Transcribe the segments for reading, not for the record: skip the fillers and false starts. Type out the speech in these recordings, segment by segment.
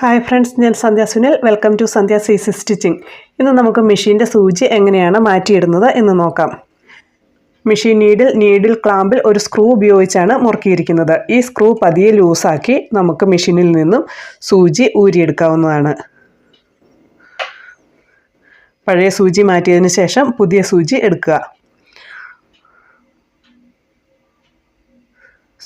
Hi friends, ഞാൻ Sandhya Sunil. Welcome to Sandhya CC stitching. ഇന്ന് നമുക്ക് മെഷീൻ്റെ സൂചി എങ്ങനെയാണ് മാറ്റിയിടുന്നത് എന്ന് നോക്കാം. മെഷീൻ നീഡിൽ ക്ലാമ്പിൽ ഒരു സ്ക്രൂ ഉപയോഗിച്ചാണ് മുറുക്കിയിരിക്കുന്നത്. ഈ സ്ക്രൂ പതിയെ ലൂസാക്കി നമുക്ക് മെഷീനിൽ നിന്നും സൂചി ഊരിയെടുക്കാവുന്നതാണ്. പഴയ സൂചി മാറ്റിയതിന് ശേഷം പുതിയ സൂചി എടുക്കുക.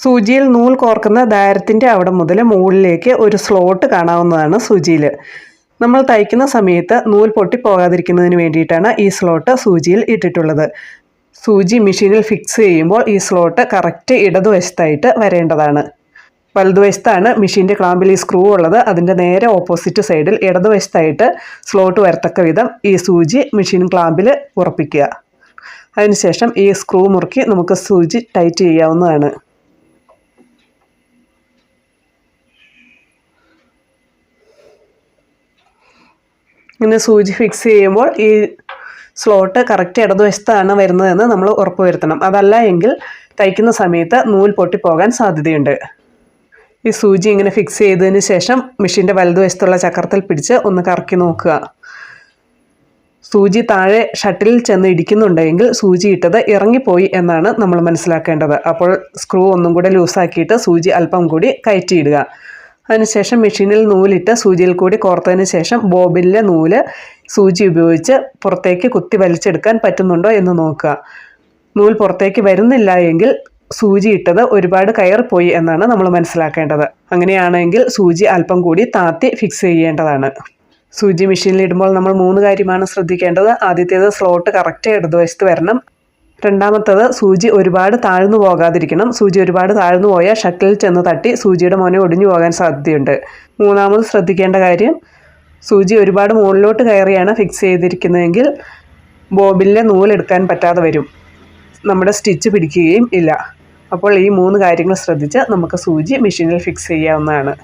സൂചിയിൽ നൂൽ കോർക്കുന്ന ദാരത്തിൻ്റെ അവിടെ മുതൽ മുകളിലേക്ക് ഒരു സ്ലോട്ട് കാണാവുന്നതാണ് സൂചിയിൽ. നമ്മൾ തയ്ക്കുന്ന സമയത്ത് നൂൽ പൊട്ടിപ്പോകാതിരിക്കുന്നതിന് വേണ്ടിയിട്ടാണ് ഈ സ്ലോട്ട് സൂചിയിൽ ഇട്ടിട്ടുള്ളത്. സൂചി മെഷീനിൽ ഫിക്സ് ചെയ്യുമ്പോൾ ഈ സ്ലോട്ട് കറക്റ്റ് ഇടതുവശത്തായിട്ട് വരേണ്ടതാണ്. വലതുവശത്താണ് മെഷീൻ്റെ ക്ലാമ്പിൽ ഈ സ്ക്രൂ ഉള്ളത്. അതിൻ്റെ നേരെ ഓപ്പോസിറ്റ് സൈഡിൽ ഇടതുവശത്തായിട്ട് സ്ലോട്ട് വരത്തക്ക വിധം ഈ സൂചി മെഷീൻ ക്ലാമ്പിൽ ഉറപ്പിക്കുക. അതിനുശേഷം ഈ സ്ക്രൂ മുറുക്കി നമുക്ക് സൂചി ടൈറ്റ് ചെയ്യാവുന്നതാണ്. ഇങ്ങനെ സൂചി ഫിക്സ് ചെയ്യുമ്പോൾ ഈ സ്ലോട്ട് കറക്റ്റ് ഇടതുവശത്താണ് വരുന്നതെന്ന് നമ്മൾ ഉറപ്പ് വരുത്തണം. അതല്ല എങ്കിൽ തയ്ക്കുന്ന സമയത്ത് നൂൽ പൊട്ടിപ്പോകാൻ സാധ്യതയുണ്ട്. ഈ സൂചി ഇങ്ങനെ ഫിക്സ് ചെയ്തതിന് ശേഷം മെഷീൻ്റെ വലതുവശത്തുള്ള ചക്രത്തിൽ പിടിച്ച് ഒന്ന് കറക്കി നോക്കുക. സൂചി താഴെ ഷട്ടിലിൽ ചെന്ന് ഇടിക്കുന്നുണ്ടെങ്കിൽ സൂചി ഇട്ടത് ഇറങ്ങിപ്പോയി എന്നാണ് നമ്മൾ മനസ്സിലാക്കേണ്ടത്. അപ്പോൾ സ്ക്രൂ ഒന്നും കൂടെ ലൂസാക്കിയിട്ട് സൂചി അല്പം കൂടി കയറ്റിയിടുക. അതിനുശേഷം മെഷീനിൽ നൂലിട്ട് സൂചിയിൽ കൂടി കോർത്തതിന് ശേഷം ബോബിനിലെ നൂല് സൂചി ഉപയോഗിച്ച് പുറത്തേക്ക് കുത്തി വലിച്ചെടുക്കാൻ പറ്റുന്നുണ്ടോ എന്ന് നോക്കുക. നൂൽ പുറത്തേക്ക് വരുന്നില്ല എങ്കിൽ സൂചി ഇട്ടത് ഒരുപാട് കയറിപ്പോയി എന്നാണ് നമ്മൾ മനസ്സിലാക്കേണ്ടത്. അങ്ങനെയാണെങ്കിൽ സൂചി അല്പം കൂടി താത്തി ഫിക്സ് ചെയ്യേണ്ടതാണ്. സൂചി മെഷീനിൽ ഇടുമ്പോൾ നമ്മൾ 3 കാര്യമാണ് ശ്രദ്ധിക്കേണ്ടത്. ആദ്യത്തേത് സ്ലോട്ട് കറക്റ്റ് ഇടതുവശത്ത് വരണം. രണ്ടാമത്തത് സൂചി ഒരുപാട് താഴ്ന്നു പോകാതിരിക്കണം. സൂചി ഒരുപാട് താഴ്ന്നു പോയാൽ ഷട്ടിലിൽ ചെന്ന് തട്ടി സൂചിയുടെ മോനെ ഒടിഞ്ഞു പോകാൻ സാധ്യതയുണ്ട്. മൂന്നാമത് ശ്രദ്ധിക്കേണ്ട കാര്യം, സൂചി ഒരുപാട് മുകളിലോട്ട് കയറിയാണ് ഫിക്സ് ചെയ്തിരിക്കുന്നതെങ്കിൽ ബോബിനിലെ നൂലെടുക്കാൻ പറ്റാതെ വരും. നമ്മുടെ സ്റ്റിച്ച് പിടിക്കുകയും ഇല്ല. അപ്പോൾ ഈ 3 കാര്യങ്ങൾ ശ്രദ്ധിച്ച് നമുക്ക് സൂചി മെഷീനിൽ ഫിക്സ് ചെയ്യാവുന്നതാണ്.